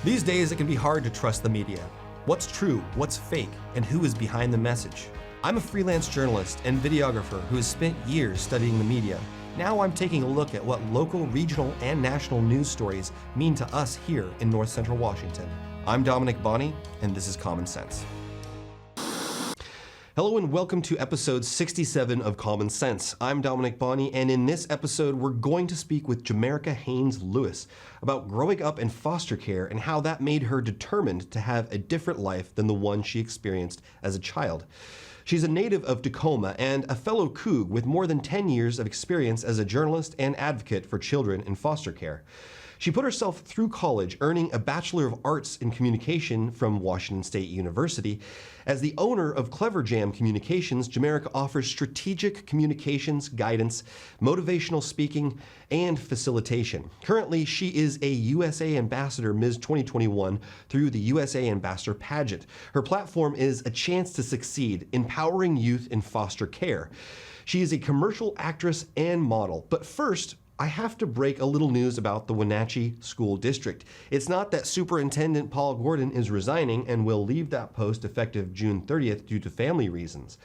These days, it can be hard to trust the media. What's true, what's fake, and who is behind the message? I'm a freelance journalist and videographer who has spent years studying the media. Now I'm taking a look at what local, regional, and national news stories mean to us here in North Central Washington. I'm Dominick Bonny, and this is Common Sense. Hello and welcome to episode 67 of Common Sense. I'm Dominick Bonny, and in this episode, we're going to speak with Jamerika Haynes-Lewis about growing up in foster care and how that made her determined to have a different life than the one she experienced as a child. She's a native of Tacoma and a fellow Coug with more than 10 years of experience as a journalist and advocate for children in foster care. She put herself through college, earning a Bachelor of Arts in Communication from Washington State University. As the owner of Clever Jam Communications, Jamerika offers strategic communications, guidance, motivational speaking, and facilitation. Currently, she is a USA Ambassador Ms. 2021 through the USA Ambassador pageant. Her platform is a chance to succeed, empowering youth in foster care. She is a commercial actress and model. But first, I have to break a little news about the Wenatchee School District. It's not that Superintendent Paul Gordon is resigning and will leave that post effective June 30th due to family reasons.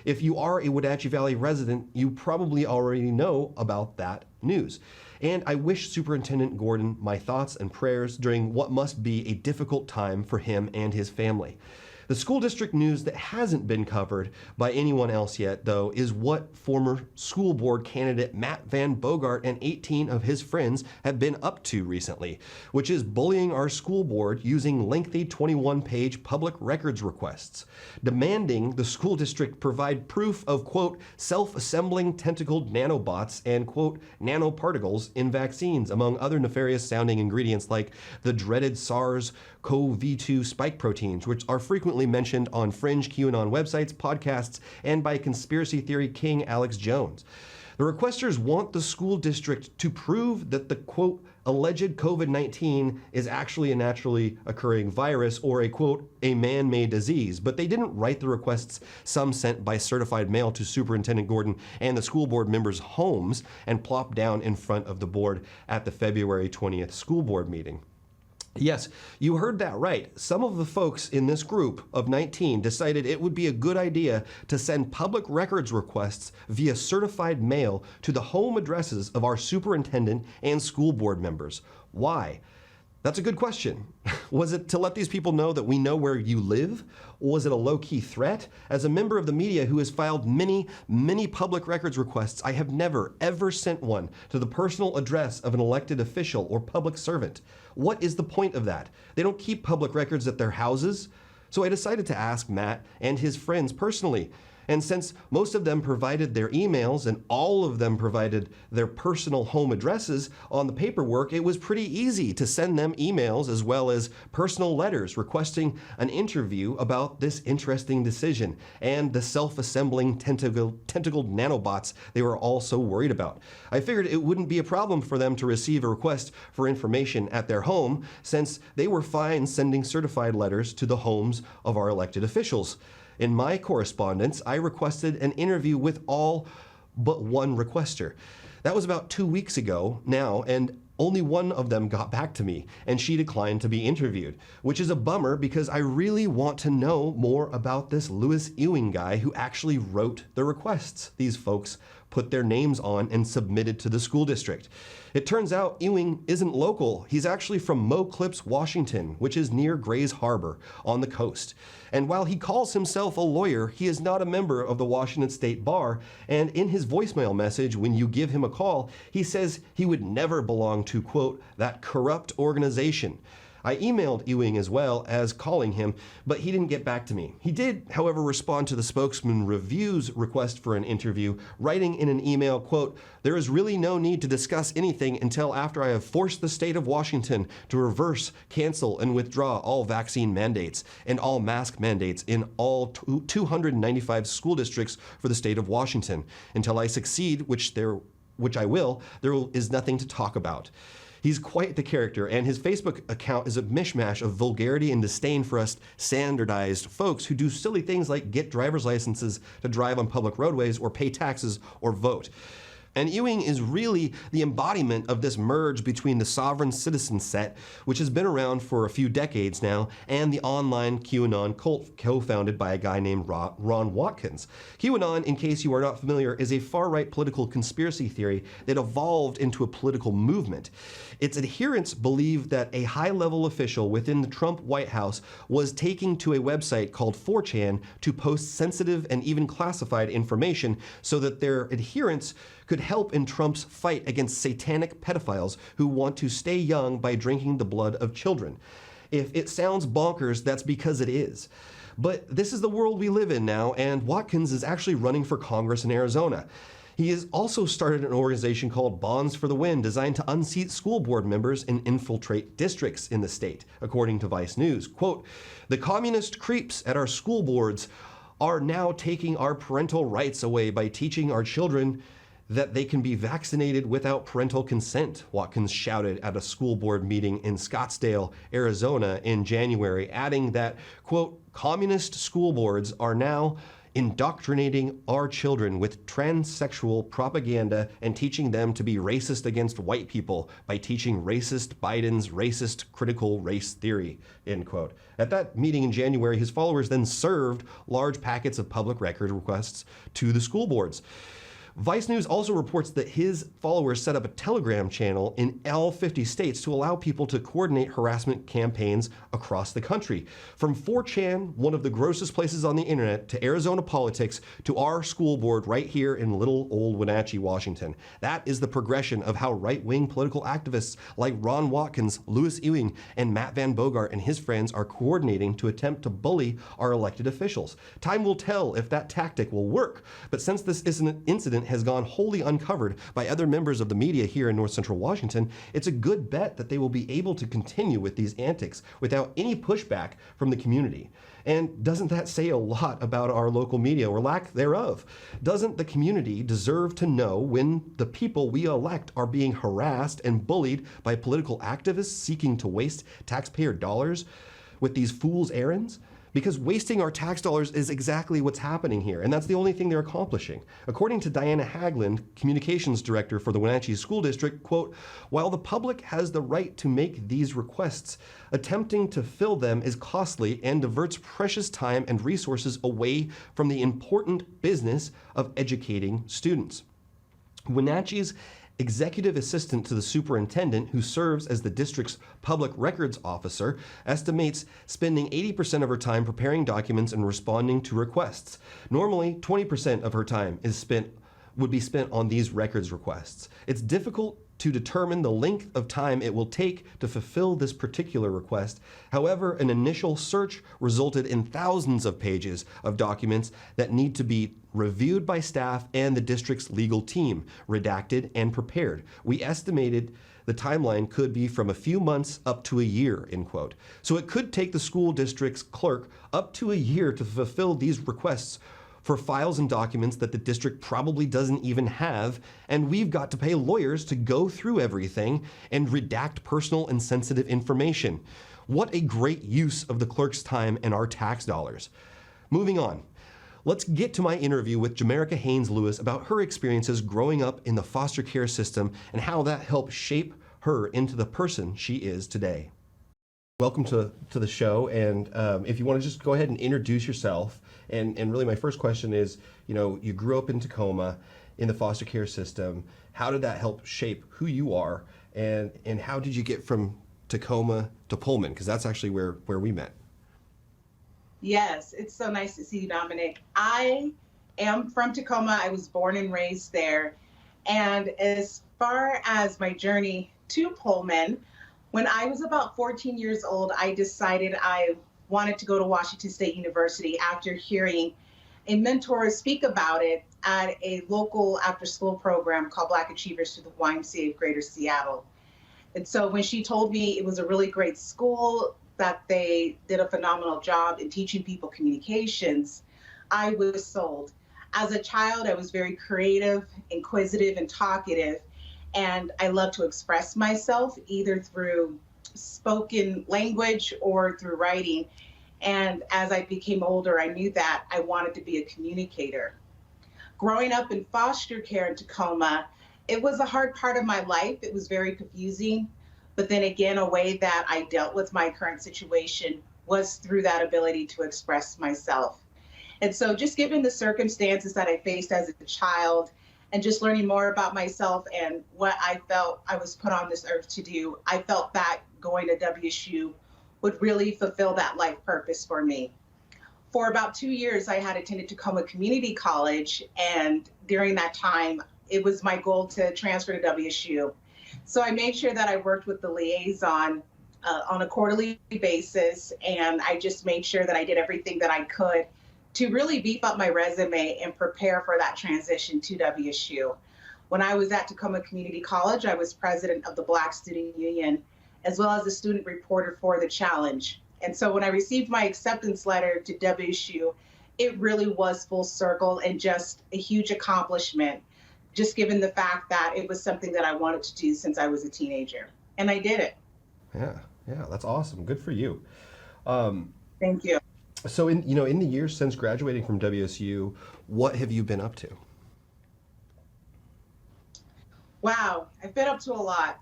If you are a Wenatchee Valley resident, you probably already know about that news. And I wish Superintendent Gordon my thoughts and prayers during what must be a difficult time for him and his family. The school district news that hasn't been covered by anyone else yet, though, is what former school board candidate Matt Van Bogart and 18 of his friends have been up to recently, which is bullying our school board using lengthy 21-page public records requests, demanding the school district provide proof of, quote, self-assembling tentacled nanobots and, quote, nanoparticles in vaccines, among other nefarious-sounding ingredients like the dreaded SARS-CoV-2 spike proteins, which are frequently mentioned on fringe QAnon websites, podcasts, and by conspiracy theory king Alex Jones. The requesters want the school district to prove that the, quote, alleged COVID-19 is actually a naturally occurring virus or a, quote, a man-made disease, but they didn't write the requests, some sent by certified mail to Superintendent Gordon and the school board members' homes and plopped down in front of the board at the February 20th school board meeting. Yes, you heard that right. Some of the folks in this group of 19 decided it would be a good idea to send public records requests via certified mail to the home addresses of our superintendent and school board members. Why? That's a good question. Was it to let these people know that we know where you live? Or was it a low-key threat? As a member of the media who has filed many public records requests, I have never, ever sent one to the personal address of an elected official or public servant. What is the point of that? They don't keep public records at their houses. So I decided to ask Matt and his friends personally. And since most of them provided their emails and all of them provided their personal home addresses on the paperwork, it was pretty easy to send them emails as well as personal letters requesting an interview about this interesting decision and the self-assembling tentacled nanobots they were all so worried about. I figured it wouldn't be a problem for them to receive a request for information at their home since they were fine sending certified letters to the homes of our elected officials. In my correspondence, I requested an interview with all but one requester. That was about 2 weeks ago now, and only one of them got back to me, and she declined to be interviewed, which is a bummer because I really want to know more about this Luis Ewing guy who actually wrote the requests these folks put their names on and submitted to the school district. It turns out Ewing isn't local. He's actually from Moclips, Washington, which is near Grays Harbor on the coast. And while he calls himself a lawyer, he is not a member of the Washington State Bar. And in his voicemail message, when you give him a call, he says he would never belong to, quote, that corrupt organization. I emailed Ewing as well as calling him, but he didn't get back to me. He did, however, respond to the Spokesman Review's request for an interview, writing in an email, quote, there is really no need to discuss anything until after I have forced the state of Washington to reverse, cancel, and withdraw all vaccine mandates and all mask mandates in all 295 school districts for the state of Washington. Until I succeed, which I will, there is nothing to talk about. He's quite the character, and his Facebook account is a mishmash of vulgarity and disdain for us standardized folks who do silly things like get driver's licenses to drive on public roadways or pay taxes or vote. And Ewing is really the embodiment of this merge between the sovereign citizen set, which has been around for a few decades now, and the online QAnon cult co-founded by a guy named Ron Watkins. QAnon, in case you are not familiar, is a far-right political conspiracy theory that evolved into a political movement. Its adherents believe that a high-level official within the Trump White House was taking to a website called 4chan to post sensitive and even classified information so that their adherents could help in Trump's fight against satanic pedophiles who want to stay young by drinking the blood of children. If it sounds bonkers, that's because it is. But this is the world we live in now, and Watkins is actually running for Congress in Arizona. He has also started an organization called Bonds for the Win, designed to unseat school board members and infiltrate districts in the state, according to Vice News. Quote, "The communist creeps at our school boards are now taking our parental rights away by teaching our children that they can be vaccinated without parental consent," Watkins shouted at a school board meeting in Scottsdale, Arizona in January, adding that, quote, "Communist school boards are now indoctrinating our children with transsexual propaganda and teaching them to be racist against white people by teaching racist Biden's racist critical race theory," end quote. At that meeting in January, his followers then served large packets of public record requests to the school boards. Vice News also reports that his followers set up a Telegram channel in all 50 states to allow people to coordinate harassment campaigns across the country. From 4chan, one of the grossest places on the internet, to Arizona politics, to our school board right here in little old Wenatchee, Washington. That is the progression of how right-wing political activists like Ron Watkins, Luis Ewing, and Matt Van Bogart and his friends are coordinating to attempt to bully our elected officials. Time will tell if that tactic will work, but since this incident has gone wholly uncovered by other members of the media here in North Central Washington, it's a good bet that they will be able to continue with these antics without any pushback from the community. And doesn't that say a lot about our local media, or lack thereof? Doesn't the community deserve to know when the people we elect are being harassed and bullied by political activists seeking to waste taxpayer dollars with these fool's errands? Because wasting our tax dollars is exactly what's happening here, and that's the only thing they're accomplishing. According to Diana Haglund, communications director for the Wenatchee School District, quote, "While the public has the right to make these requests, attempting to fill them is costly and diverts precious time and resources away from the important business of educating students." Wenatchee's executive assistant to the superintendent, who serves as the district's public records officer, estimates spending 80% of her time preparing documents and responding to requests. Normally, 20% of her time would be spent on these records requests. It's difficult to determine the length of time it will take to fulfill this particular request. However, an initial search resulted in thousands of pages of documents that need to be reviewed by staff and the district's legal team, redacted and prepared. We estimated the timeline could be from a few months up to a year, end quote. So it could take the school district's clerk up to a year to fulfill these requests for files and documents that the district probably doesn't even have, and we've got to pay lawyers to go through everything and redact personal and sensitive information. What a great use of the clerk's time and our tax dollars. Moving on. Let's get to my interview with Jamerika Haynes-Lewis about her experiences growing up in the foster care system and how that helped shape her into the person she is today. Welcome to the show, and if you want to just go ahead and introduce yourself, and really my first question is, you grew up in Tacoma in the foster care system. How did that help shape who you are, and how did you get from Tacoma to Pullman? Because that's actually where we met. Yes, it's so nice to see you, Dominic. I am from Tacoma. I was born and raised there. And as far as my journey to Pullman, when I was about 14 years old, I decided I wanted to go to Washington State University after hearing a mentor speak about it at a local after-school program called Black Achievers through the YMCA of Greater Seattle. And so when she told me it was a really great school, that they did a phenomenal job in teaching people communications, I was sold. As a child, I was very creative, inquisitive, and talkative. And I love to express myself either through spoken language or through writing. And as I became older, I knew that I wanted to be a communicator. Growing up in foster care in Tacoma, it was a hard part of my life. It was very confusing. But then again, a way that I dealt with my current situation was through that ability to express myself. And so, just given the circumstances that I faced as a child and just learning more about myself and what I felt I was put on this earth to do, I felt that going to WSU would really fulfill that life purpose for me. For about 2 years, I had attended Tacoma Community College, and during that time, it was my goal to transfer to WSU. So I made sure that I worked with the liaison on a quarterly basis, and I just made sure that I did everything that I could to really beef up my resume and prepare for that transition to WSU. When I was at Tacoma Community College, I was president of the Black Student Union, as well as a student reporter for the Challenge. And so when I received my acceptance letter to WSU, it really was full circle and just a huge accomplishment, just given the fact that it was something that I wanted to do since I was a teenager. And I did it. Yeah, that's awesome. Good for you. Thank you. So in the years since graduating from WSU, what have you been up to? Wow, I've been up to a lot.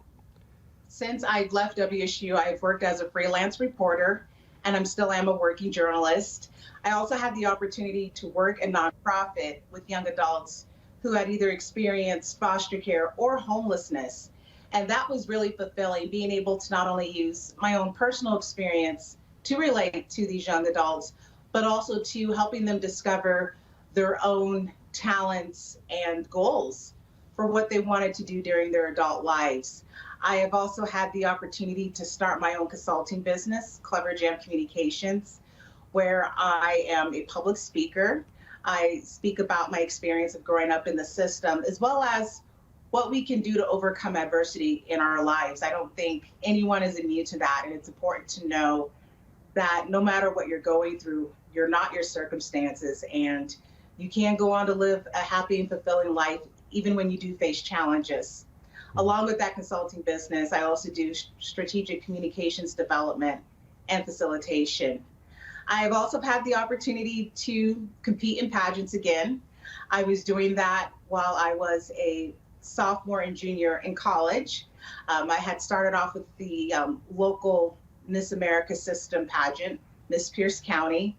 Since I've left WSU, I've worked as a freelance reporter, and I still am a working journalist. I also had the opportunity to work in nonprofit with young adults who had either experienced foster care or homelessness. And that was really fulfilling, being able to not only use my own personal experience to relate to these young adults, but also to helping them discover their own talents and goals for what they wanted to do during their adult lives. I have also had the opportunity to start my own consulting business, Clever Jam Communications, where I am a public speaker. I speak about my experience of growing up in the system, as well as what we can do to overcome adversity in our lives. I don't think anyone is immune to that, and it's important to know that no matter what you're going through, you're not your circumstances, and you can go on to live a happy and fulfilling life even when you do face challenges. Along with that consulting business, I also do strategic communications development and facilitation. I have also had the opportunity to compete in pageants again. I was doing that while I was a sophomore and junior in college. I had started off with the local Miss America system pageant, Miss Pierce County.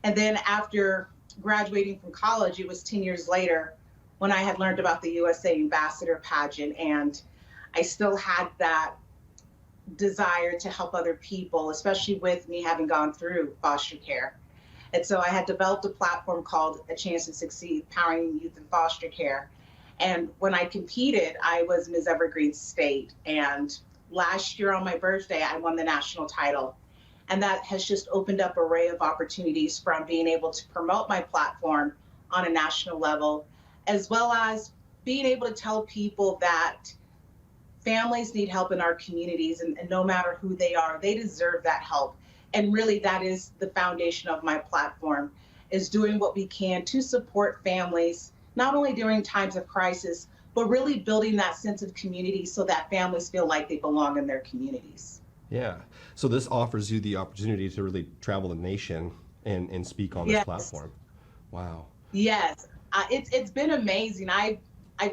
And then after graduating from college, it was 10 years later when I had learned about the USA Ambassador pageant, and I still had that desire to help other people, especially with me having gone through foster care. And so I had developed a platform called A Chance to Succeed, Powering Youth in Foster Care. And when I competed, I was Ms. Evergreen State. And last year on my birthday, I won the national title. And that has just opened up an array of opportunities, from being able to promote my platform on a national level, as well as being able to tell people that families need help in our communities, and no matter who they are, they deserve that help. And really, that is the foundation of my platform, is doing what we can to support families, not only during times of crisis, but really building that sense of community so that families feel like they belong in their communities. Yeah. So this offers you the opportunity to really travel the nation and speak on this platform. Wow. Yes. It's been amazing. I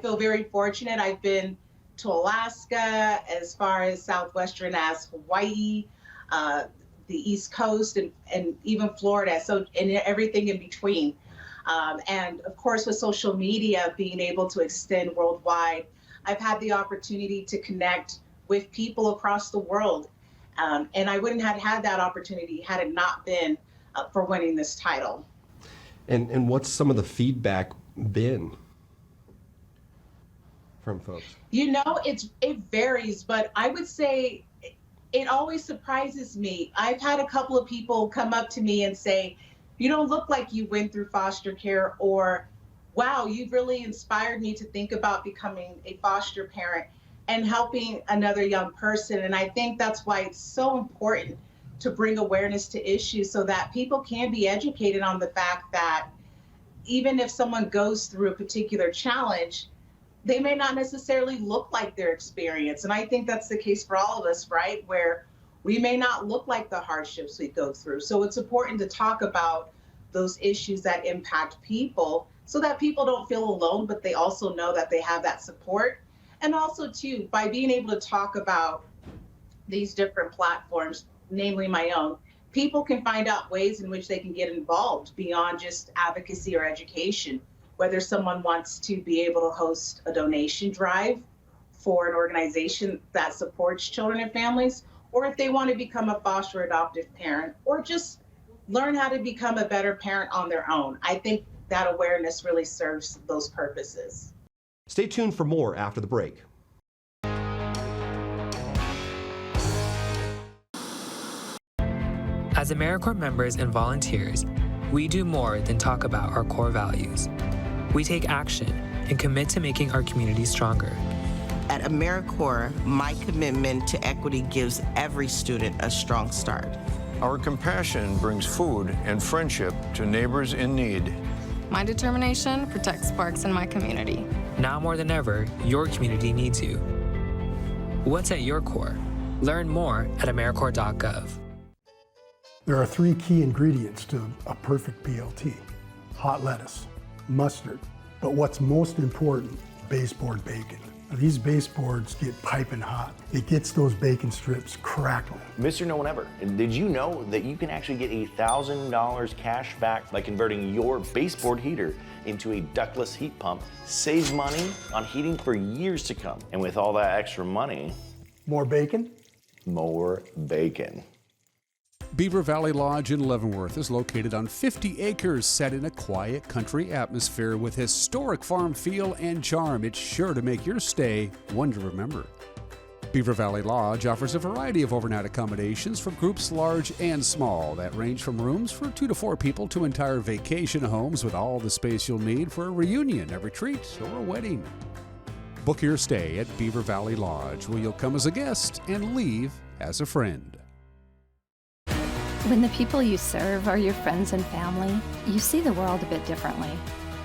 feel very fortunate. I've been to Alaska, as far as southwestern as Hawaii, the East Coast, and even Florida, so and everything in between. And of course, with social media being able to extend worldwide, I've had the opportunity to connect with people across the world. And I wouldn't have had that opportunity had it not been for winning this title. And what's some of the feedback been from folks? It varies, but I would say it always surprises me. I've had a couple of people come up to me and say, "You don't look like you went through foster care," or, "Wow, you've really inspired me to think about becoming a foster parent and helping another young person." And I think that's why it's so important to bring awareness to issues, so that people can be educated on the fact that even if someone goes through a particular challenge, they may not necessarily look like their experience. And I think that's the case for all of us, right? Where we may not look like the hardships we go through. So it's important to talk about those issues that impact people, so that people don't feel alone, but they also know that they have that support. And also, too, by being able to talk about these different platforms, namely my own, people can find out ways in which they can get involved beyond just advocacy or education. Whether someone wants to be able to host a donation drive for an organization that supports children and families, or if they want to become a foster or adoptive parent, or just learn how to become a better parent on their own. I think that awareness really serves those purposes. Stay tuned for more after the break. As AmeriCorps members and volunteers, we do more than talk about our core values. We take action and commit to making our community stronger. At AmeriCorps, my commitment to equity gives every student a strong start. Our compassion brings food and friendship to neighbors in need. My determination protects parks in my community. Now more than ever, your community needs you. What's at your core? Learn more at AmeriCorps.gov. There are 3 key ingredients to a perfect BLT: hot lettuce, mustard, but what's most important, baseboard bacon. Now, these baseboards get piping hot. It gets those bacon strips crackling. Mr. No One Ever, did you know that you can actually get $1,000 cash back by converting your baseboard heater into a ductless heat pump? Save money on heating for years to come. And with all that extra money, More bacon? more bacon. Beaver Valley Lodge in Leavenworth is located on 50 acres set in a quiet country atmosphere with historic farm feel and charm. It's sure to make your stay one to remember. Beaver Valley Lodge offers a variety of overnight accommodations for groups large and small that range from rooms for 2 to 4 people to entire vacation homes with all the space you'll need for a reunion, a retreat, or a wedding. Book your stay at Beaver Valley Lodge, where you'll come as a guest and leave as a friend. When the people you serve are your friends and family, you see the world a bit differently.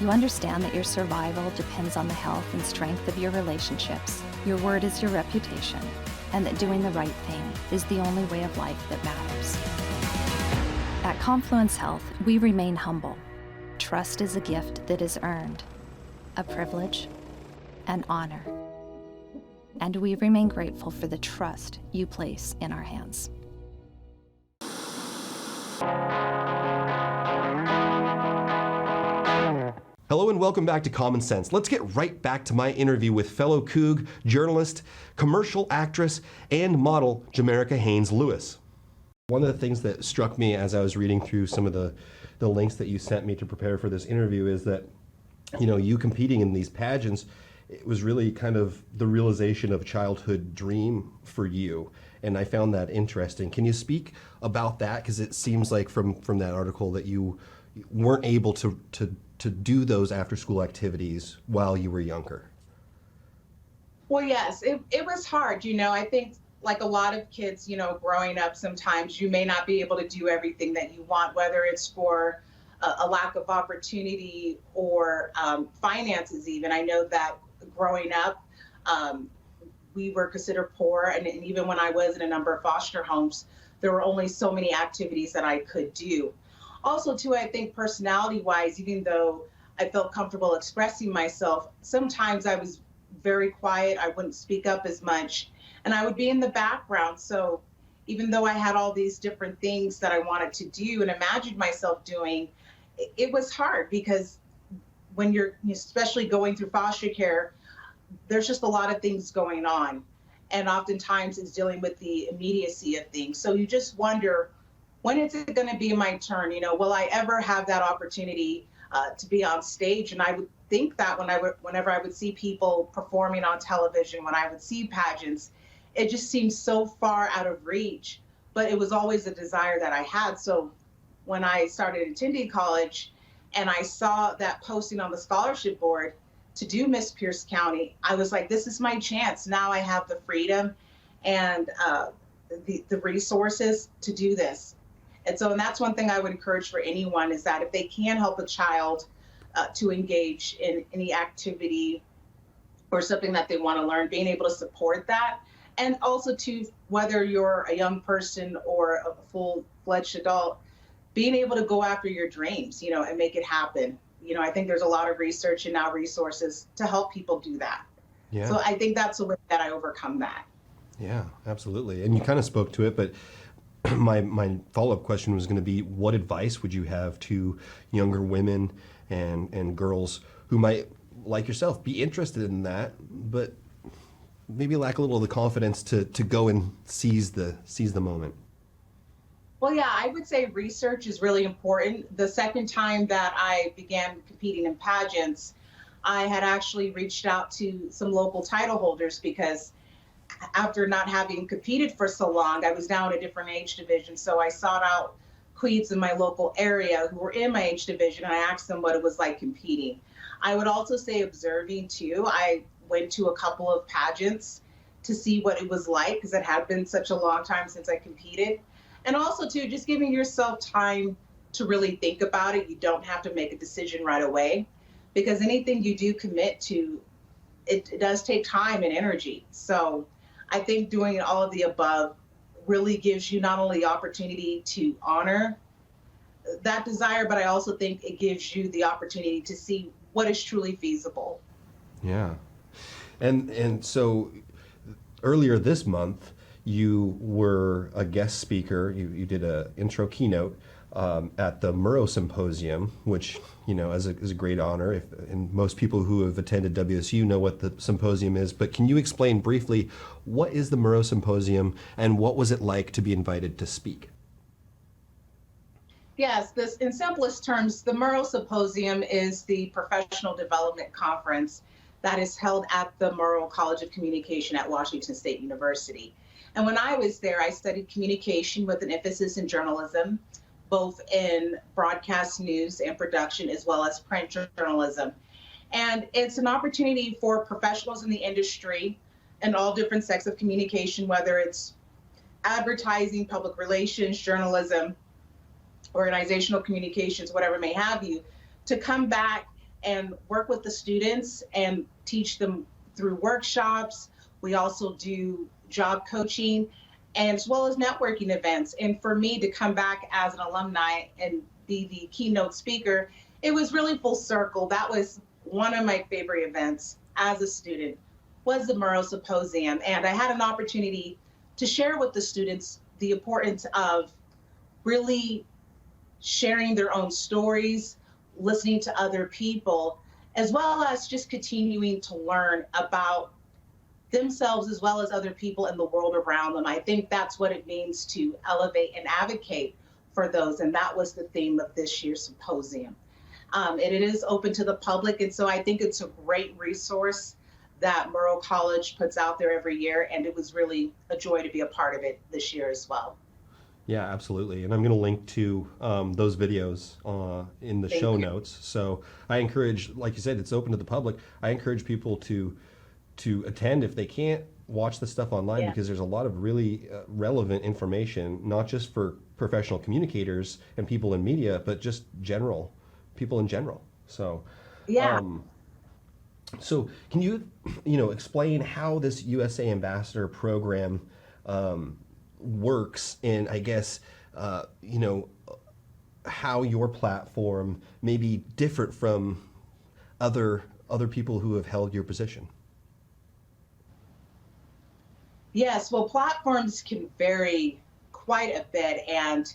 You understand that your survival depends on the health and strength of your relationships. Your word is your reputation, and that doing the right thing is the only way of life that matters. At Confluence Health, we remain humble. Trust is a gift that is earned, a privilege, an honor. And we remain grateful for the trust you place in our hands. Hello and welcome back to Common Sense. Let's get right back to my interview with fellow Coug, journalist, commercial actress, and model Jamerika Haynes-Lewis. One of the things that struck me as I was reading through some of the links that you sent me to prepare for this interview is that, you know, you competing in these pageants, it was really kind of the realization of childhood dream for you. And I found that interesting. Can you speak about that? Because it seems like from that article that you weren't able to do those after-school activities while you were younger. Well, yes, it was hard. You know, I think like a lot of kids, you know, growing up, sometimes you may not be able to do everything that you want, whether it's for a lack of opportunity or finances even. I know that growing up, we were considered poor, and even when I was in a number of foster homes, there were only so many activities that I could do. Also, too, I think personality-wise, even though I felt comfortable expressing myself, sometimes I was very quiet. I wouldn't speak up as much, and I would be in the background. So even though I had all these different things that I wanted to do and imagined myself doing, it was hard because when you're especially going through foster care, there's just a lot of things going on. And oftentimes it's dealing with the immediacy of things. So you just wonder, when is it going to be my turn? You know, will I ever have that opportunity to be on stage? And I would think that whenever I would see people performing on television, when I would see pageants, it just seemed so far out of reach. But it was always a desire that I had. So when I started attending college and I saw that posting on the scholarship board to do Miss Pierce County, I was like, this is my chance. Now I have the freedom and the resources to do this. And that's one thing I would encourage for anyone, is that if they can help a child to engage in any activity or something that they want to learn, being able to support that. And also to, whether you're a young person or a full-fledged adult, being able to go after your dreams, you know, and make it happen. I think there's a lot of research and now resources to help people do that. Yeah. So I think that's the way that I overcome that. Yeah, absolutely. And you kind of spoke to it, but my follow-up question was going to be, what advice would you have to younger women and girls who might, like yourself, be interested in that, but maybe lack a little of the confidence to go and seize the moment? Well, yeah, I would say research is really important. The second time that I began competing in pageants, I had actually reached out to some local title holders because after not having competed for so long, I was now in a different age division. So I sought out queens in my local area who were in my age division, and I asked them what it was like competing. I would also say observing too. I went to a couple of pageants to see what it was like because it had been such a long time since I competed. And also too, just giving yourself time to really think about it. You don't have to make a decision right away because anything you do commit to, it does take time and energy. So I think doing all of the above really gives you not only the opportunity to honor that desire, but I also think it gives you the opportunity to see what is truly feasible. Yeah. And so earlier this month, you were a guest speaker. You did an intro keynote at the Murrow Symposium, which, is a great honor. And most people who have attended WSU know what the symposium is. But can you explain briefly, what is the Murrow Symposium and what was it like to be invited to speak? Yes, in simplest terms, the Murrow Symposium is the professional development conference that is held at the Murrow College of Communication at Washington State University. And when I was there, I studied communication with an emphasis in journalism, both in broadcast news and production, as well as print journalism. And it's an opportunity for professionals in the industry and all different sects of communication, whether it's advertising, public relations, journalism, organizational communications, whatever may have you, to come back and work with the students and teach them through workshops. We also do job coaching, and as well as networking events. And for me to come back as an alumni and be the keynote speaker, it was really full circle. That was one of my favorite events as a student, was the Murrow Symposium. And I had an opportunity to share with the students the importance of really sharing their own stories, listening to other people, as well as just continuing to learn about themselves as well as other people in the world around them. I think that's what it means to elevate and advocate for those, and that was the theme of this year's symposium. And it is open to the public, and so I think it's a great resource that Murrow College puts out there every year, and it was really a joy to be a part of it this year as well. Yeah, absolutely. And I'm going to link to those videos in the show notes. So I encourage, like you said, it's open to the public. I encourage people to attend if they can't watch the stuff online, because there's a lot of really relevant information, not just for professional communicators and people in media, but just people in general. So, so can you, explain how this USA Ambassador program works, and I guess, how your platform may be different from other people who have held your position? Yes, well, platforms can vary quite a bit, and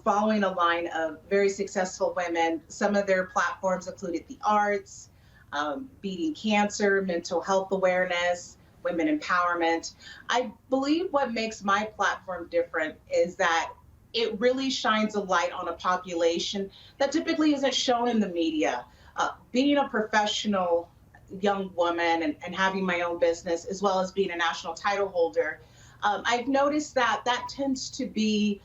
following a line of very successful women, some of their platforms included the arts, beating cancer, mental health awareness, women empowerment. I believe what makes my platform different is that it really shines a light on a population that typically isn't shown in the media. Being a professional young woman and having my own business, as well as being a national title holder, I've noticed that tends to be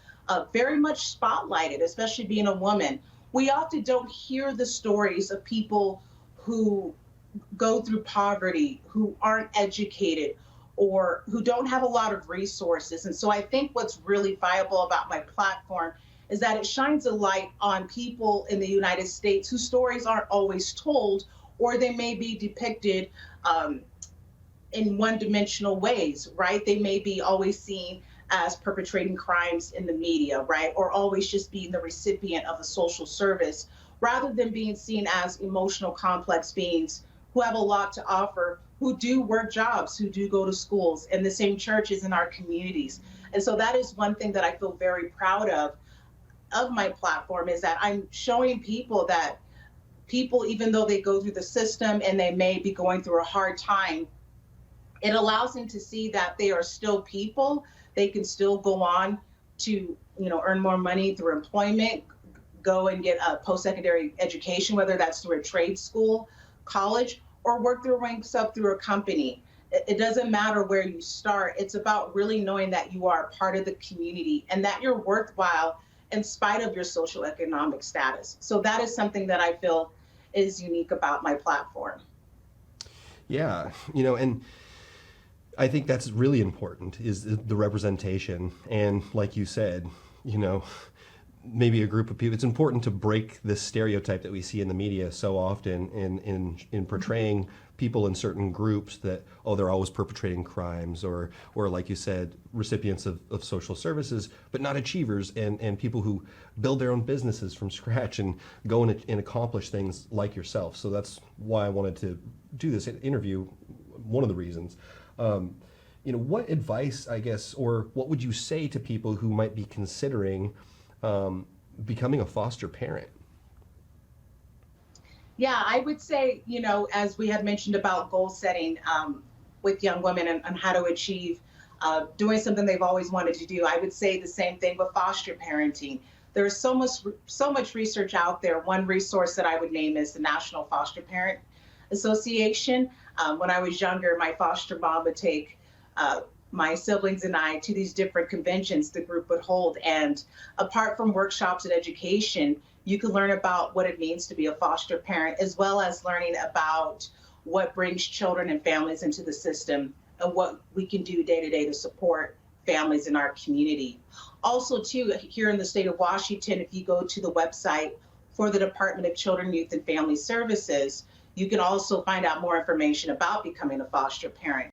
very much spotlighted, especially being a woman. We often don't hear the stories of people who go through poverty, who aren't educated, or who don't have a lot of resources. And so I think what's really viable about my platform is that it shines a light on people in the United States whose stories aren't always told, or they may be depicted in one-dimensional ways, right? They may be always seen as perpetrating crimes in the media, right? Or always just being the recipient of a social service rather than being seen as emotional, complex beings who have a lot to offer, who do work jobs, who do go to schools in the same churches in our communities. And so that is one thing that I feel very proud of my platform, is that I'm showing people that people, even though they go through the system and they may be going through a hard time, it allows them to see that they are still people. They can still go on to, earn more money through employment, go and get a post-secondary education, whether that's through a trade school, college, or work their ranks up through a company. It doesn't matter where you start. It's about really knowing that you are a part of the community and that you're worthwhile in spite of your social economic status. So that is something that I feel is unique about my platform. Yeah, and I think that's really important, is the representation. And like you said, maybe a group of people, it's important to break this stereotype that we see in the media so often in portraying people in certain groups that, they're always perpetrating crimes, or like you said, recipients of social services, but not achievers, and people who build their own businesses from scratch and go and accomplish things like yourself. So that's why I wanted to do this interview, one of the reasons. What advice, I guess, or what would you say to people who might be considering becoming a foster parent? Yeah, I would say, as we had mentioned about goal setting with young women and how to achieve doing something they've always wanted to do, I would say the same thing with foster parenting. There's so much research out there. One resource that I would name is the National Foster Parent Association. When I was younger, my foster mom would take my siblings and I to these different conventions the group would hold. And apart from workshops and education, you can learn about what it means to be a foster parent, as well as learning about what brings children and families into the system and what we can do day to day to support families in our community. Also, too, here in the state of Washington, if you go to the website for the Department of Children, Youth, and Family Services, you can also find out more information about becoming a foster parent.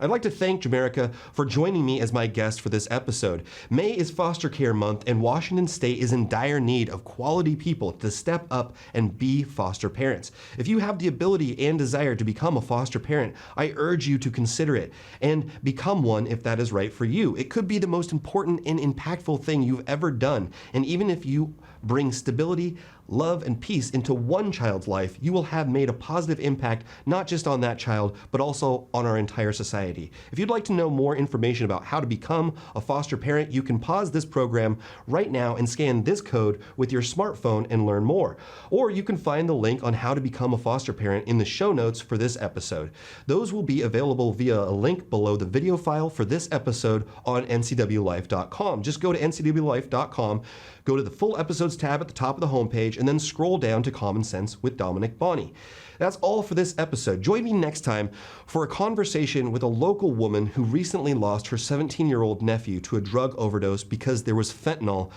I'd like to thank Jamerika for joining me as my guest for this episode. May is Foster Care Month, and Washington State is in dire need of quality people to step up and be foster parents. If you have the ability and desire to become a foster parent, I urge you to consider it and become one if that is right for you. It could be the most important and impactful thing you've ever done, and even if you bring stability, love, and peace into one child's life, you will have made a positive impact not just on that child, but also on our entire society. If you'd like to know more information about how to become a foster parent, you can pause this program right now and scan this code with your smartphone and learn more. Or you can find the link on how to become a foster parent in the show notes for this episode. Those will be available via a link below the video file for this episode on NCWLIFE.com. Just go to NCWLIFE.com, go to the full episodes tab at the top of the homepage, and then scroll down to Common Sense with Dominick Bonny. That's all for this episode. Join me next time for a conversation with a local woman who recently lost her 17-year-old nephew to a drug overdose because there was fentanyl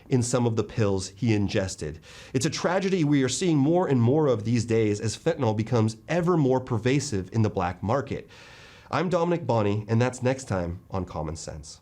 in some of the pills he ingested. It's a tragedy we are seeing more and more of these days as fentanyl becomes ever more pervasive in the black market. I'm Dominick Bonny, and that's next time on Common Sense.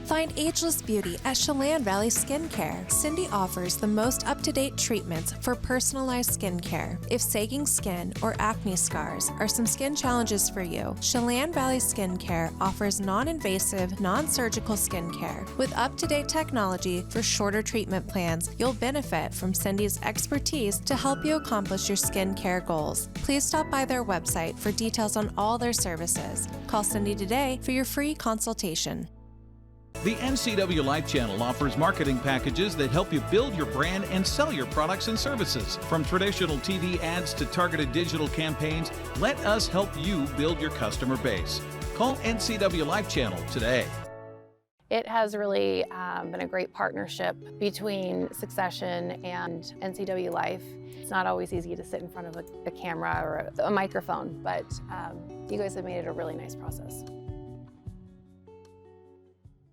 Find ageless beauty at Chelan Valley Skincare. Cindy offers the most up-to-date treatments for personalized skincare. If sagging skin or acne scars are some skin challenges for you, Chelan Valley Skincare offers non-invasive, non-surgical skincare. With up-to-date technology for shorter treatment plans, you'll benefit from Cindy's expertise to help you accomplish your skincare goals. Please stop by their website for details on all their services. Call Cindy today for your free consultation. The NCWLIFE channel offers marketing packages that help you build your brand and sell your products and services. From traditional TV ads to targeted digital campaigns, let us help you build your customer base. Call NCWLIFE channel today. It has really been a great partnership between Succession and NCWLIFE. It's not always easy to sit in front of a camera or a microphone, but you guys have made it a really nice process.